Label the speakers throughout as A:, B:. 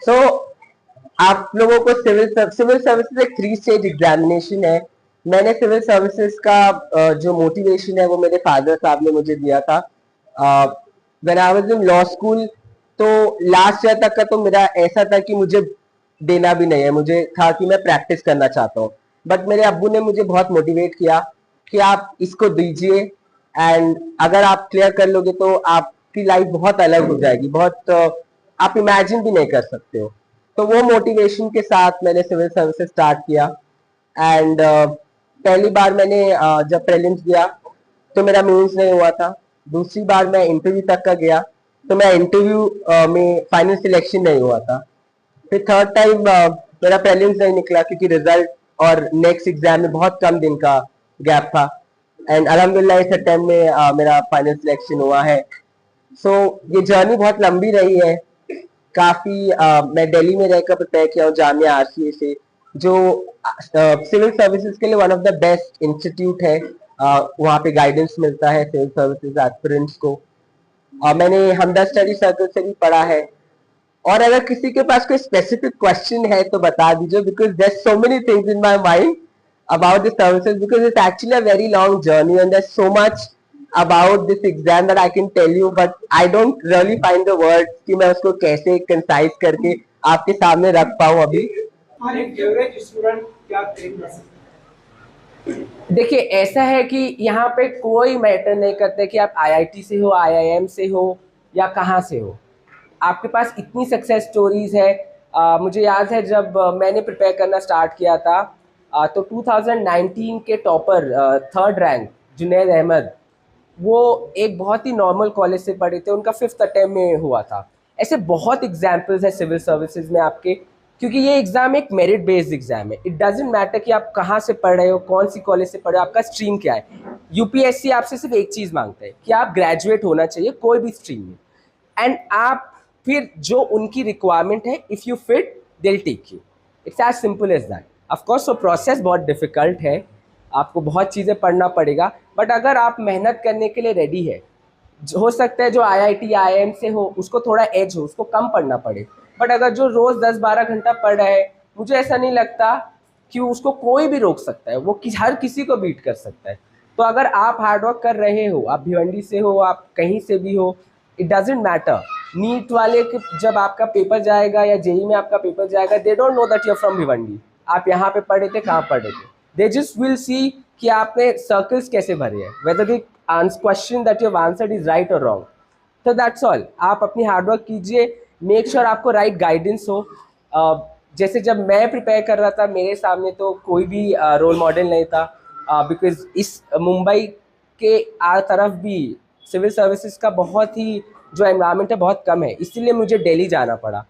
A: सो आप लोगों को सिविल सर्विसेज एक 3 स्टेज एग्जामिनेशन है। मैंने सिविल सर्विसेज का जो मोटिवेशन है वो मेरे फादर साहब ने मुझे दिया था। When I was in law school, तो लास्ट ईयर तक का तो मेरा ऐसा था कि मुझे देना भी नहीं है, मुझे था कि मैं प्रैक्टिस करना चाहता हूँ। बट मेरे अब्बू ने मुझे बहुत मोटिवेट किया कि आप इसको दीजिए, एंड अगर आप क्लियर कर लोगे तो आपकी लाइफ बहुत अलग हो जाएगी, बहुत आप इमेजिन भी नहीं कर सकते हो। तो वो मोटिवेशन के साथ मैंने सिविल सर्विसेज स्टार्ट किया। एंड पहली बार मैंने जब प्रीलिम्स दिया तो मेरा मेंस नहीं हुआ था। दूसरी बार मैं इंटरव्यू तक का गया तो मैं इंटरव्यू में फाइनल सिलेक्शन नहीं हुआ था। फिर थर्ड टाइम मेरा प्रीलिम्स नहीं निकला क्योंकि रिजल्ट और नेक्स्ट एग्जाम में बहुत कम दिन का गैप था। एंड अल्हम्दुलिल्लाह इस अटेम्प्ट में मेरा फाइनल सिलेक्शन हुआ है। सो ये जर्नी बहुत लंबी रही है। काफी मैं दिल्ली में रहकर प्रिपेयर किया हूँ जामिया आरसीए से, जो सिविल सर्विसेज के लिए one of the best institute है। वहाँ पे गाइडेंस मिलता है सिविल सर्विसेज एस्पिरेंट्स को। मैंने हमदर्द स्टडी सर्कल से भी पढ़ा है। और अगर किसी के पास कोई स्पेसिफिक क्वेश्चन है तो बता दीजिए, because there so many things in my mind about the services, because it's actually a very long journey and there's so much about this exam that I can tell you, but I don't really find the words कि मैं उसको कैसे concise करके आपके सामने रख पाऊँ अभी।
B: एक एवरेज स्टूडेंट क्या ट्रेन कर सकता
C: देखिए, ऐसा है कि यहाँ पे कोई मैटर नहीं करता कि आप आईआईटी से हो, आईआईएम से हो या कहाँ से हो। आपके पास इतनी सक्सेस स्टोरीज है। मुझे याद है जब मैंने प्रिपेयर करना स्टार्ट किया था, तो 2019 के topper, third rank Junaid Ahmed, वो एक बहुत ही नॉर्मल कॉलेज से पढ़े थे, उनका 5th अटेम्प्ट में हुआ था। ऐसे बहुत एग्जाम्पल्स हैं सिविल सर्विसेज में आपके, क्योंकि ये एग्ज़ाम एक मेरिट बेस्ड एग्जाम है। इट डजेंट मैटर कि आप कहाँ से पढ़ रहे हो, कौन सी कॉलेज से पढ़ रहे हो, आपका स्ट्रीम क्या है। यूपीएससी आपसे सिर्फ एक चीज़ मांगता है कि आप ग्रेजुएट होना चाहिए कोई भी स्ट्रीम में, एंड आप फिर जो उनकी रिक्वायरमेंट है, if you fit they'll take you. It's as simple as that. Of course वो प्रोसेस बहुत डिफ़िकल्ट है, आपको बहुत चीज़ें पढ़ना पड़ेगा, बट अगर आप मेहनत करने के लिए रेडी है, हो सकता है जो आईआईटी आईआईएम से हो उसको थोड़ा एज हो, उसको कम पढ़ना पड़े, बट अगर जो रोज़ 10-12 घंटा पढ़ रहा है, मुझे ऐसा नहीं लगता कि उसको कोई भी रोक सकता है, वो हर किसी को बीट कर सकता है। तो अगर आप हार्डवर्क कर रहे हो, आप भिवंडी से हो, आप कहीं से भी हो, इट डजेंट मैटर। नीट वाले के जब आपका पेपर जाएगा या जेई में आपका पेपर जाएगा, they don't know that you are from Bhiwandi, आप यहाँ पे पढ़े थे, कहाँ पढ़े थे। दे जस्ट विल सी कि आपने सर्कल्स कैसे भरे हैं, whether the question that you have answered is right और रॉन्ग। तो दैट्स ऑल। आप अपनी हार्डवर्क कीजिए, मेक श्योर आपको राइट गाइडेंस हो। जैसे जब मैं प्रिपेयर कर रहा था, मेरे सामने तो कोई भी रोल मॉडल नहीं था, बिकॉज इस मुंबई के तरफ भी सिविल सर्विसेज का बहुत ही जो एनवायरनमेंट है बहुत कम है, इसीलिए मुझे दिल्ली जाना पड़ा।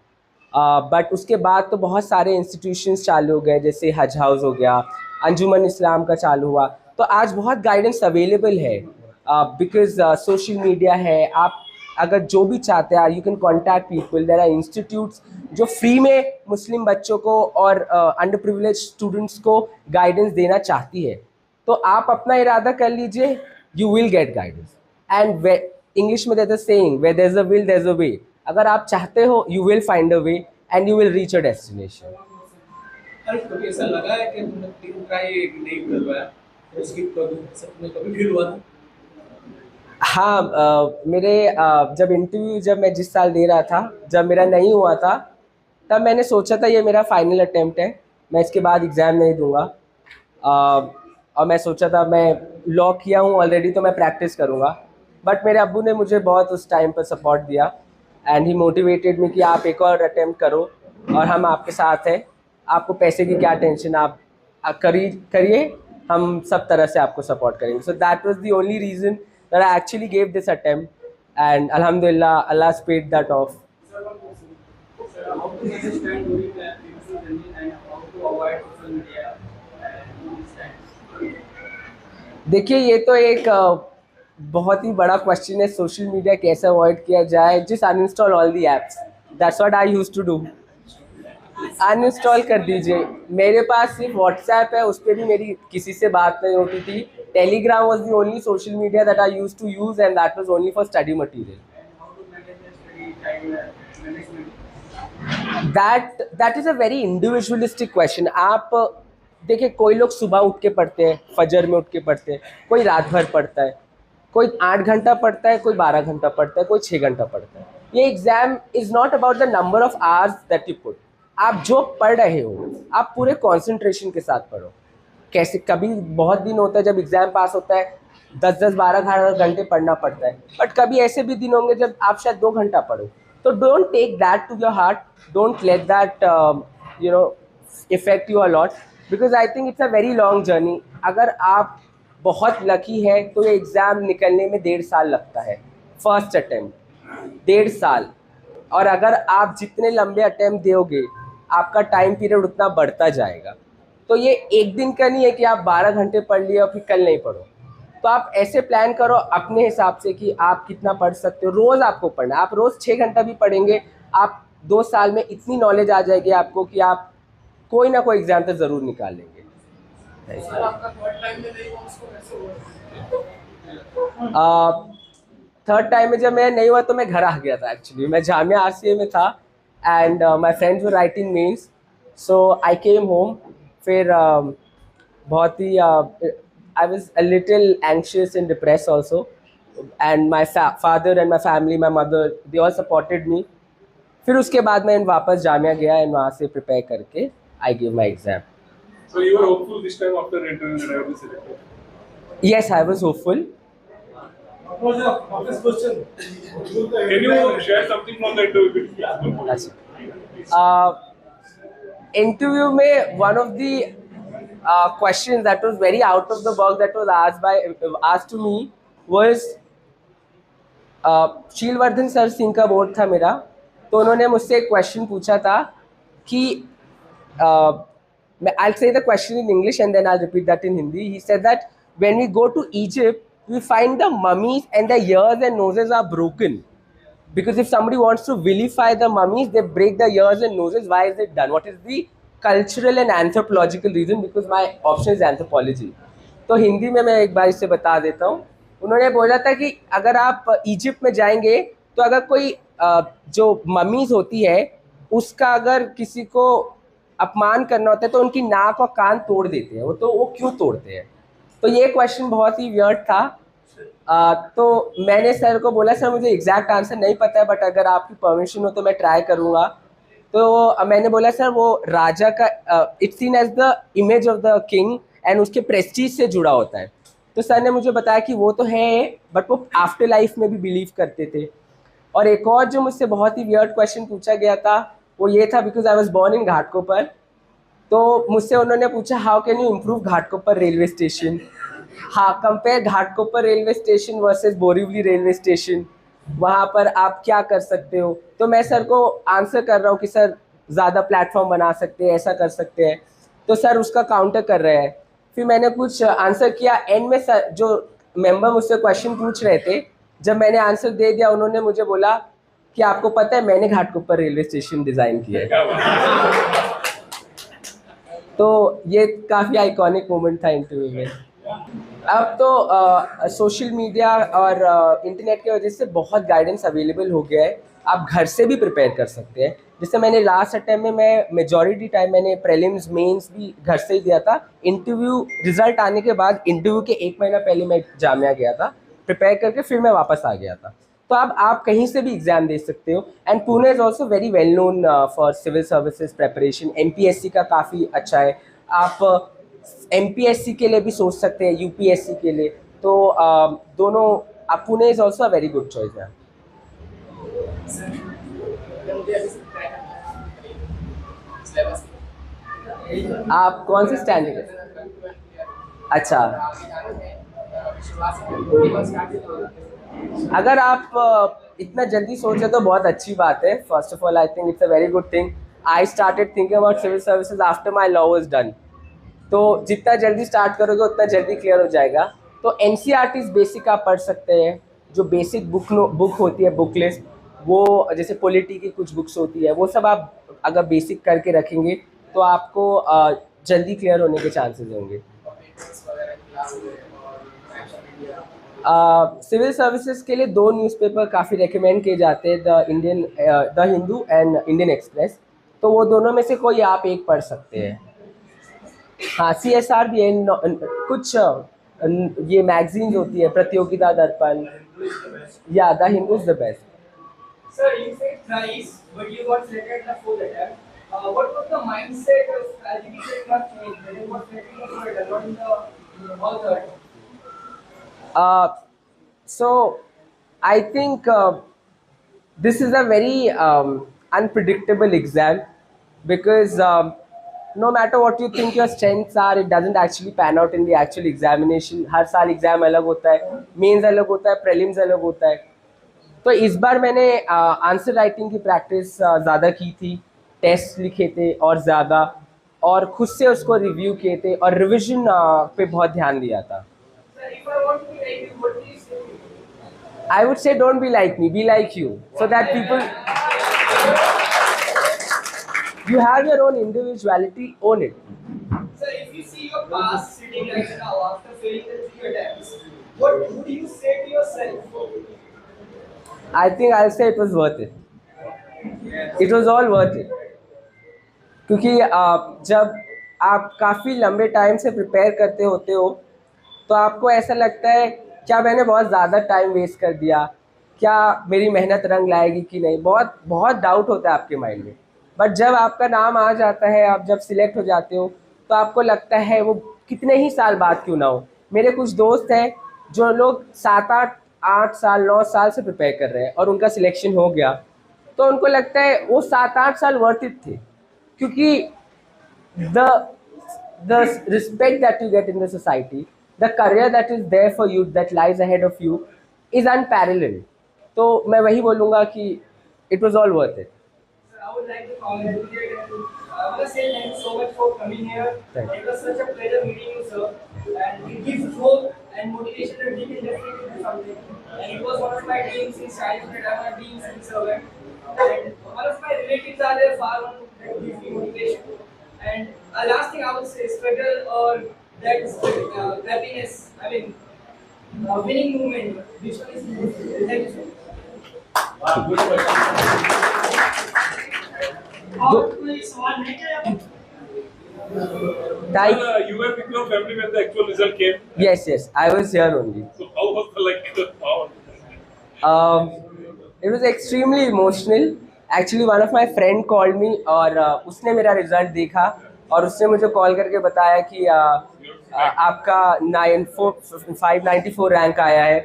C: बट उसके बाद तो बहुत सारे इंस्टीट्यूशंस चालू हो गए, जैसे हज हाउस हो गया, अंजुमन इस्लाम का चालू हुआ, तो आज बहुत गाइडेंस अवेलेबल है, बिकॉज सोशल मीडिया है। आप अगर जो भी चाहते हैं, you can contact people, there are institutes जो फ्री में मुस्लिम बच्चों को और अंडर प्रिविलेज स्टूडेंट्स को गाइडेंस देना चाहती है। तो आप अपना इरादा कर लीजिए, you will get guidance. And English में there is a saying, where there is a will there is a way. अगर आप चाहते हो, you will find a way and you will reach a destination.
B: है? कभी ऐसा लगा है कि तुमने 3 ट्राई नहीं कर पाया, उसकी कभी सपने कभी फील हुआ था?
C: हाँ, जब मैं जिस साल दे रहा था, जब मेरा नहीं हुआ था, तब मैंने सोचा था ये मेरा फाइनल अटेम्प्ट है, मैं इसके बाद एग्ज़ाम नहीं दूंगा। और मैं सोचा था मैं लॉ किया हूँ ऑलरेडी, तो मैं प्रैक्टिस करूँगा। बट मेरे अब्बू ने मुझे बहुत उस टाइम पर सपोर्ट दिया, एंड ही मोटिवेटेड मी कि आप एक और अटेम्प्ट करो और हम आपके साथ हैं, आपको पैसे की क्या टेंशन, आप करिए करिए, हम सब तरह से आपको सपोर्ट करेंगे। So that was the only reason that I actually gave this attempt, and अल्हम्दुलिल्लाह अल्लाह paid that off.
B: How to manage time during the digital journey and how to avoid social media and these times?
C: देखिए, ये तो एक बहुत ही बड़ा question है, social media कैसे अवॉइड किया जाए। Just uninstall all the apps, that's what I used to do. Uninstall कर दीजिए। मेरे पास सिर्फ व्हाट्सएप है, उस पर भी मेरी किसी से बात नहीं होती थी। Telegram was the only social media that I used to use, and that was only for study material.
B: And how to manage the study time management?
C: That is a very individualistic question. आप देखिए, कोई लोग सुबह उठ के पढ़ते हैं, फजर में उठ के पढ़ते हैं, कोई रात भर पढ़ता है, कोई 8 घंटा पढ़ता है, कोई 12 घंटा पढ़ता है, कोई 6 घंटा पढ़ता है. ये exam is not about the number of hours that you put. आप जो पढ़ रहे हो, आप पूरे कॉन्सेंट्रेशन के साथ पढ़ो. कैसे, कभी बहुत दिन होता है जब एग्जाम पास होता है 10-12 घंटे पढ़ना पड़ता है, बट कभी ऐसे भी दिन होंगे जब आप शायद 2 घंटा पढ़ो. तो don't take that to your heart, don't let that you know effect you a lot, because I think it's a very long journey. अगर आप बहुत लकी है तो ये एग्ज़ाम निकलने में 1.5 साल लगता है, फर्स्ट अटेम्प्ट 1.5 साल. और अगर आप जितने लंबे अटेम्प्ट दोगे, आपका टाइम पीरियड उतना बढ़ता जाएगा. तो ये एक दिन का नहीं है कि आप 12 घंटे पढ़ लिए और फिर कल नहीं पढ़ो. तो आप ऐसे प्लान करो अपने हिसाब से कि आप कितना पढ़ सकते हो. रोज़ आपको पढ़ना, आप रोज़ 6 घंटा भी पढ़ेंगे, आप 2 साल में इतनी नॉलेज आ जाएगी आपको कि आप कोई ना कोई एग्ज़ाम तो ज़रूर निकाल लेंगे.
B: सर आपका थर्ड टाइम में नहीं हुआ, उसको कैसे हुआ?
C: थर्ड टाइम में जब मैं नहीं हुआ तो मैं घर आ गया था. एक्चुअली मैं जामिया RCA में था and my friends were writing mains, so I came home. फिर बहुत ही I was a little anxious and depress also, and my father and my family, my mother, they all supported me. फिर उसके बाद मैं वापस जामिया गया एंड वहाँ से प्रिपेयर करके I give my exam.
D: So you were hopeful this time after entering that I will be selected.
C: Yes, I was hopeful.
D: What was your toughest question? Can you share something from the interview?
C: Interview में one of the questions that was very out of the box that was asked to me was Sheelvardhan sir Singh का board था मेरा. तो उन्होंने मुझसे एक question पूछा था कि I'll say the question in English and then I'll repeat that in Hindi. He said that when we go to Egypt, we find the mummies and the ears and noses are broken. Because if somebody wants to vilify the mummies, they break the ears and noses. Why is it done? What is the cultural and anthropological reason? Because my option is anthropology. तो हिंदी में मैं एक बार इसे बता देता हूँ. उन्होंने बोला था कि अगर आप इजिप्ट में जाएंगे तो अगर कोई जो ममीज होती है उसका अगर किसी को अपमान करना होता है तो उनकी नाक और कान तोड़ देते हैं. वो क्यों तोड़ते हैं? तो ये क्वेश्चन बहुत ही वियर्ड था. तो मैंने सर को बोला, सर मुझे एग्जैक्ट आंसर नहीं पता है, बट अगर आपकी परमिशन हो तो मैं ट्राई करूँगा. तो मैंने बोला, सर वो राजा का it's seen as the image of the king and उसके प्रेस्टीज से जुड़ा होता है. तो सर ने मुझे बताया कि वो तो है, बट वो आफ्टर लाइफ में भी बिलीव करते थे. और एक और जो मुझसे बहुत ही वियर्ड क्वेश्चन पूछा गया था वो ये था, because I was born in Ghatkopar. तो मुझसे उन्होंने पूछा, how can you improve Ghatkopar railway station. हाँ, compare Ghatkopar railway station versus Borivali railway station, वहाँ पर आप क्या कर सकते हो. तो मैं सर को आंसर कर रहा हूँ कि सर ज़्यादा प्लेटफॉर्म बना सकते हैं, ऐसा कर सकते हैं. तो सर उसका काउंटर कर रहे हैं. फिर मैंने कुछ आंसर किया. एंड में सर जो मेंबर मुझसे क्वेश्चन पूछ रहे थे, जब मैंने आंसर दे दिया, उन्होंने मुझे बोला कि आपको पता है मैंने घाटकोपर रेलवे स्टेशन डिज़ाइन किया है. तो ये काफ़ी आइकॉनिक मोमेंट था इंटरव्यू में. अब तो सोशल मीडिया और इंटरनेट की वजह से बहुत गाइडेंस अवेलेबल हो गया है. आप घर से भी प्रिपेयर कर सकते हैं. जैसे मैंने लास्ट अटेम्प्ट में मैं मेजॉरिटी टाइम मैंने प्रीलिम्स मेंस भी घर से ही दिया था. इंटरव्यू रिजल्ट आने के बाद इंटरव्यू के 1 महीना पहले मैं जामिया गया था, प्रिपेयर करके फिर मैं वापस आ गया था. तो अब आप कहीं से भी एग्ज़ाम दे सकते हो. And Pune is also very well known for civil services preparation. MPSC का काफ़ी अच्छा है. आप MPSC के लिए भी सोच सकते हैं, UPSC के लिए. तो दोनों, आप Pune is also a very good choice है. आप कौन से स्टैंडर्ड है? अच्छा, अगर आप इतना जल्दी सोचे तो बहुत अच्छी बात है. First of all I think it's a very good thing. I started thinking about civil services after my law was done. तो जितना जल्दी स्टार्ट करोगे उतना जल्दी क्लियर हो जाएगा. तो NCERTs बेसिक आप पढ़ सकते हैं. जो बेसिक बुक होती है, बुक लिस्ट, वो जैसे पॉलिटी की कुछ बुक्स होती है, वो सब आप अगर बेसिक करके रखेंगे तो आपको जल्दी क्लियर होने के चांसेस होंगे. सिविल सर्विसेज के लिए 2 न्यूज़पेपर काफ़ी रेकमेंड किए जाते हैं, the Hindu and Indian express. तो वो दोनों में से कोई आप एक पढ़ सकते हैं। हाँ, CSR भी है, कुछ ये मैगजीन्स होती है, प्रतियोगिता दर्पण, या the Hindu is the best.
B: Sir, you said thrice, but you got selected in the fourth attempt. What was the mindset of, as you said, not changed, but it was selected in the fourth attempt, not in the all third?
C: So I think this is a very unpredictable exam, because no matter what you think your strengths are, it doesn't actually pan out in the actual examination. हर साल exam अलग होता है, mains अलग होता है, prelims अलग होता है। तो इस बार मैंने आंसर राइटिंग की प्रैक्टिस ज़्यादा की थी, टेस्ट लिखे थे और ज़्यादा, और खुद से उसको रिव्यू किए थे, और रिवीजन पे बहुत ध्यान दिया था।
B: Sir, if I want to be like you, what do you say?
C: I would say don't be like me, be like you, so that people, you have your own individuality, own it.
B: Sir, if you see your past sitting right now after failing the 3 attempts, what would you say to yourself?
C: I think I'll say it was worth it. It was all worth it. क्योंकि जब आप काफ़ी लंबे time से prepare करते होते हो, तो आपको ऐसा लगता है क्या मैंने बहुत ज़्यादा टाइम वेस्ट कर दिया, क्या मेरी मेहनत रंग लाएगी कि नहीं, बहुत बहुत डाउट होता है आपके माइंड में। बट जब आपका नाम आ जाता है, आप जब सिलेक्ट हो जाते हो, तो आपको लगता है वो कितने ही साल बाद क्यों ना हो। मेरे कुछ दोस्त हैं जो लोग 7-8 साल 9 साल से प्रिपेयर कर रहे हैं और उनका सिलेक्शन हो गया, तो उनको लगता है वो 7-8 साल वर्थ इट थे, क्योंकि the respect that you get in the society, the career that is there for you, that lies ahead of you, is unparalleled. तो मैं वही बोलूँगा कि it was all worth it.
B: Sir, I would like to congratulate and I want to say thank you so much for coming here.
C: Thank you.
B: It was such a pleasure meeting you, sir. And it gives hope and motivation that we can definitely do something. And it was one of my dreams since childhood that I want to be in civil servant. And one of my relatives are there far one that gives me motivation. And last thing I would say, struggle or that happiness, I mean, winning movement. This one is beautiful. Thank you so much.
D: Good question.
B: और कोई सवाल नहीं है?
C: Thank
D: Sir, you were with your family when the actual result came.
C: Yes, I was here only.
D: So how was the how?
C: It was extremely emotional. Actually, one of my friend called me और उसने मेरा result देखा और उसने मुझे call करके बताया कि आपका 594 रैंक आया है।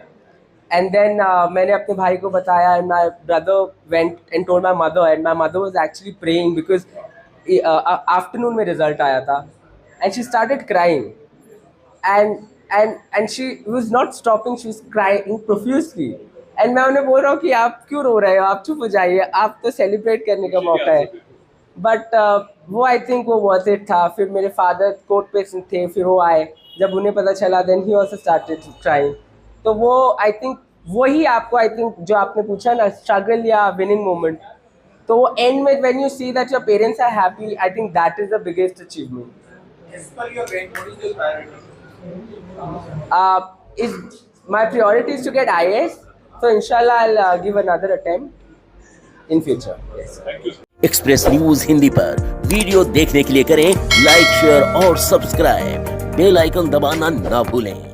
C: एंड देन मैंने अपने भाई को बताया, and my brother went and told my mother, and my mother was actually praying because afternoon में रिजल्ट आया था, and she started crying and she was not stopping, she was crying profusely. And मैं उन्हें बोल रहा हूँ कि आप क्यों रो रहे हो, आप चुप हो जाइए, आप तो सेलिब्रेट करने का मौका है। बट वो आई थिंक वो वर्थ इट था। फिर मेरे फादर कोर्ट पे थे, फिर वो आए, जब उन्हें पता चला then he also started crying. तो वो आई थिंक वही आपको, आई थिंक जो आपने पूछा ना, स्ट्रगल या विनिंग मोमेंट, तो वो एंड में when you see that your parents are happy, I think that is the biggest achievement.
B: As per your rank, what is your priority?
C: My priority is to get IAS, so inshallah I'll give another attempt in future. Yes.
D: Thank you.
E: Express news Hindi पर video देखने के लिए करें like, share और subscribe. Bell icon दबाना ना भूलें।